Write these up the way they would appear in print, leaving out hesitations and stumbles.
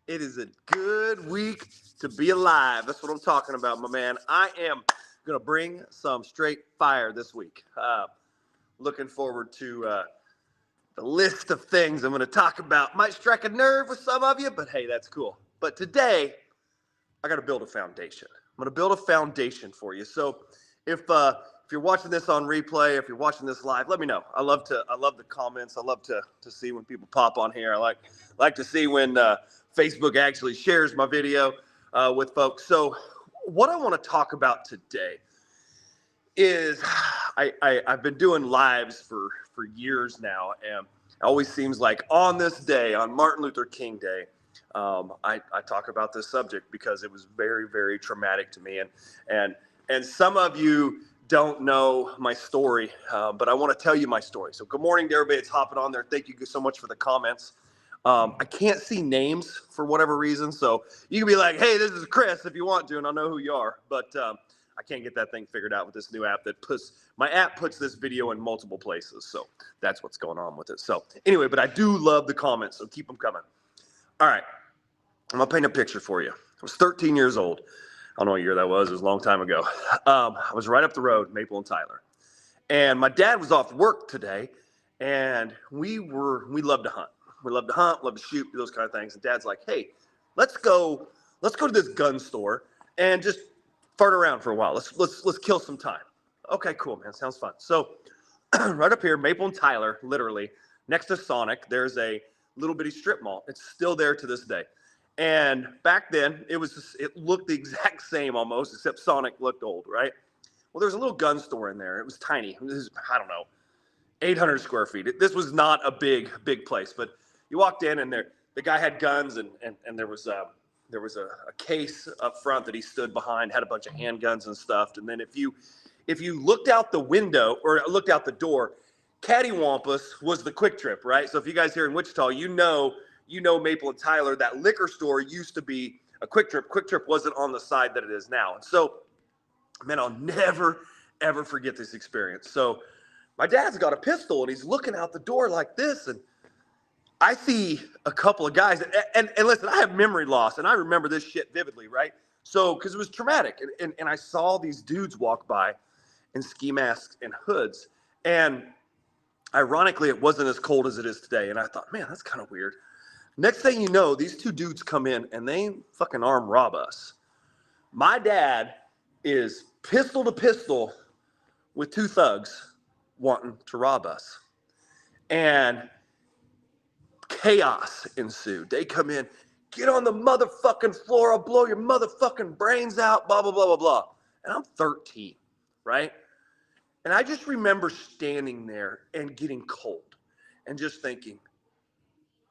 It is a good week to be alive. That's what I'm talking about, my man. I am going to bring some straight fire this week. Looking forward to the list of things I'm going to talk about. Might strike a nerve with some of you, but hey, that's cool. But today, I got to build a foundation. I'm going to build a foundation for you. So if you're watching this on replay, if you're watching this live, let me know. I love the comments. I love to see when people pop on here. I like to see when Facebook actually shares my video with folks. So what I want to talk about today is I've been doing lives for years now, and it always seems like on this day, on Martin Luther King Day, I talk about this subject because it was very, very traumatic to me, and some of you don't know my story, but I want to tell you my story. So good morning to everybody that's hopping on there. Thank you so much for the comments. I can't see names for whatever reason, so you can be like, hey, this is Chris if you want to, and I'll know who you are, but I can't get that thing figured out with this new app that my app puts this video in multiple places, so that's what's going on with it. So anyway, but I do love the comments, so keep them coming. All right, I'm going to paint a picture for you. I was 13 years old. I don't know what year that was. It was a long time ago. I was right up the road, Maple and Tyler. And my dad was off work today, and we loved to hunt. We love to hunt, love to shoot, those kind of things. And Dad's like, hey, let's go to this gun store and just fart around for a while. Let's kill some time. Okay, cool, man. Sounds fun. So right up here, Maple and Tyler, literally, next to Sonic, there's a little bitty strip mall. It's still there to this day. And back then, it looked the exact same almost, except Sonic looked old, right? Well, there was a little gun store in there. It was tiny. It was, I don't know, 800 square feet. This was not a big place, but you walked in and the guy had guns and there was a case up front that he stood behind, had a bunch of handguns and stuff. And then if you looked out the window or looked out the door, cattywampus was the Quick Trip, right? So if you guys here in Wichita, you know Maple and Tyler, that liquor store used to be a Quick Trip. Quick Trip wasn't on the side that it is now. And so, man, I'll never, ever forget this experience. So my dad's got a pistol and he's looking out the door like this, and I see a couple of guys, and listen, I have memory loss, and I remember this shit vividly, right? So, because it was traumatic, and I saw these dudes walk by in ski masks and hoods, and ironically, it wasn't as cold as it is today, and I thought, man, that's kind of weird. Next thing you know, these two dudes come in, and they fucking arm rob us. My dad is pistol to pistol with two thugs wanting to rob us, and chaos ensued. They come in, get on the motherfucking floor, I'll blow your motherfucking brains out, blah, blah, blah, blah, blah. And I'm 13, right? And I just remember standing there and getting cold and just thinking,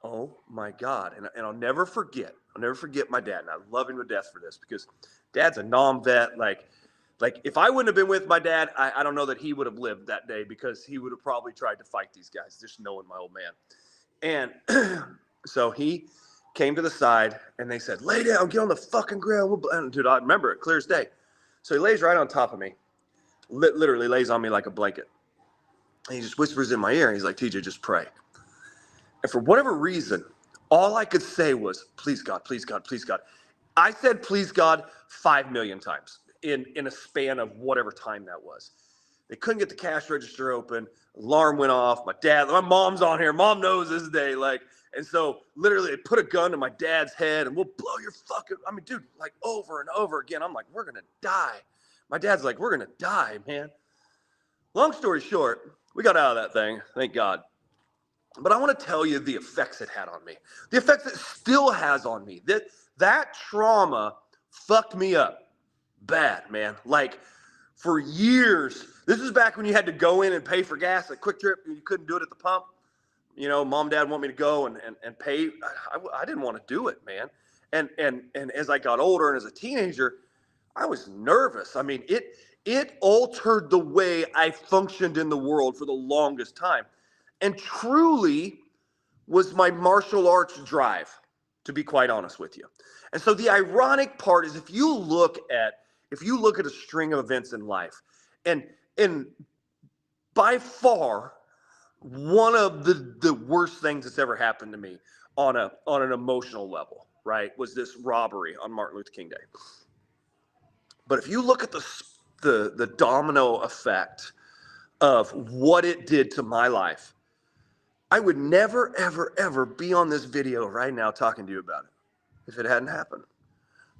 oh my God. And I'll never forget my dad. And I love him to death for this because Dad's a non-vet. Like if I wouldn't have been with my dad, I don't know that he would have lived that day because he would have probably tried to fight these guys, just knowing my old man. And so he came to the side and they said, lay down, get on the fucking ground. And dude, I remember it clear as day. So he lays right on top of me, literally lays on me like a blanket. And he just whispers in my ear and he's like, TJ, just pray. And for whatever reason, all I could say was, please God, please God, please God. I said, please God, 5 million times in a span of whatever time that was. They couldn't get the cash register open. Alarm went off. My mom's on here. Mom knows this day. And so literally they put a gun to my dad's head and we'll blow your fucking, dude, like over and over again. I'm like, we're going to die. My dad's like, we're going to die, man. Long story short, we got out of that thing. Thank God. But I want to tell you the effects it had on me. The effects it still has on me. That trauma fucked me up bad, man. Like, for years, this is back when you had to go in and pay for gas at Quick Trip. You couldn't do it at the pump. You know, mom, dad want me to go and pay. I didn't want to do it, man. And as I got older and as a teenager, I was nervous. It altered the way I functioned in the world for the longest time. And truly was my martial arts drive, to be quite honest with you. And so the ironic part is if you look at a string of events in life, and by far one of the worst things that's ever happened to me on an emotional level right, was this robbery on Martin Luther King Day. But if you look at the domino effect of what it did to my life, I would never, ever, ever be on this video right now talking to you about it if it hadn't happened.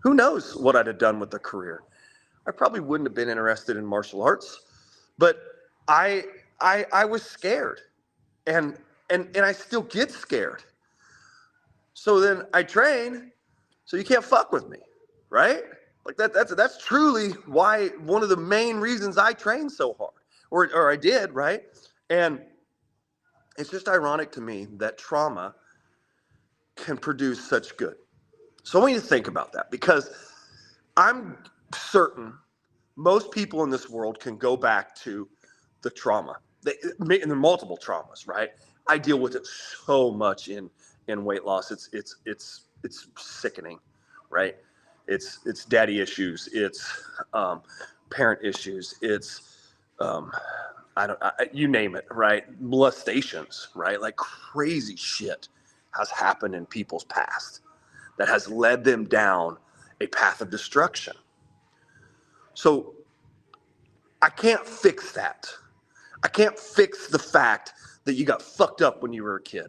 Who knows what I'd have done with the career? I probably wouldn't have been interested in martial arts, but I was scared, and I still get scared. So then I train, so you can't fuck with me, right? Like that's truly why, one of the main reasons I train so hard, or I did, right? And it's just ironic to me that trauma can produce such good. So I want you to think about that, because I'm certain most people in this world can go back to the trauma. And there are multiple traumas, right? I deal with it so much in weight loss. It's sickening, right? It's daddy issues. It's parent issues. It's you name it, right? Molestations, right? Like crazy shit has happened in people's past that has led them down a path of destruction. So I can't fix that. I can't fix the fact that you got fucked up when you were a kid.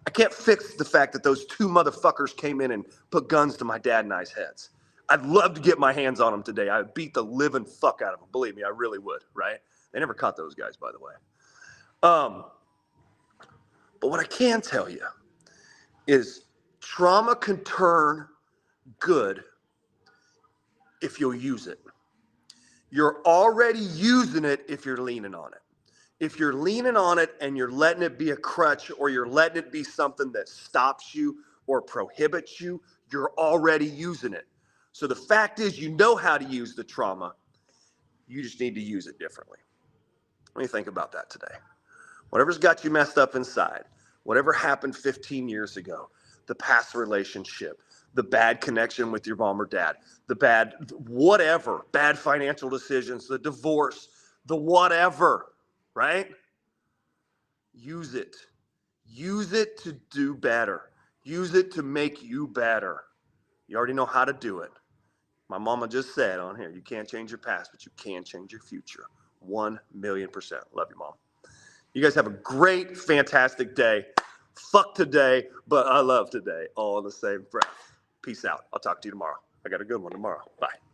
I can't fix the fact that those two motherfuckers came in and put guns to my dad and I's heads. I'd love to get my hands on them today. I would beat the living fuck out of them. Believe me, I really would, right? They never caught those guys, by the way. But what I can tell you is trauma can turn good if you'll use it. You're already using it if you're leaning on it. If you're leaning on it and you're letting it be a crutch, or you're letting it be something that stops you or prohibits you, you're already using it. So the fact is, you know how to use the trauma. You just need to use it differently. What do you think about that today? Whatever's got you messed up inside, whatever happened 15 years ago, the past relationship, the bad connection with your mom or dad, the bad whatever, bad financial decisions, the divorce, the whatever, right? Use it. Use it to do better. Use it to make you better. You already know how to do it. My mama just said on here, you can't change your past, but you can change your future. 1,000,000%. Love you, Mom. You guys have a great, fantastic day. Fuck today, but I love today, all in the same breath. Peace out. I'll talk to you tomorrow. I got a good one tomorrow. Bye.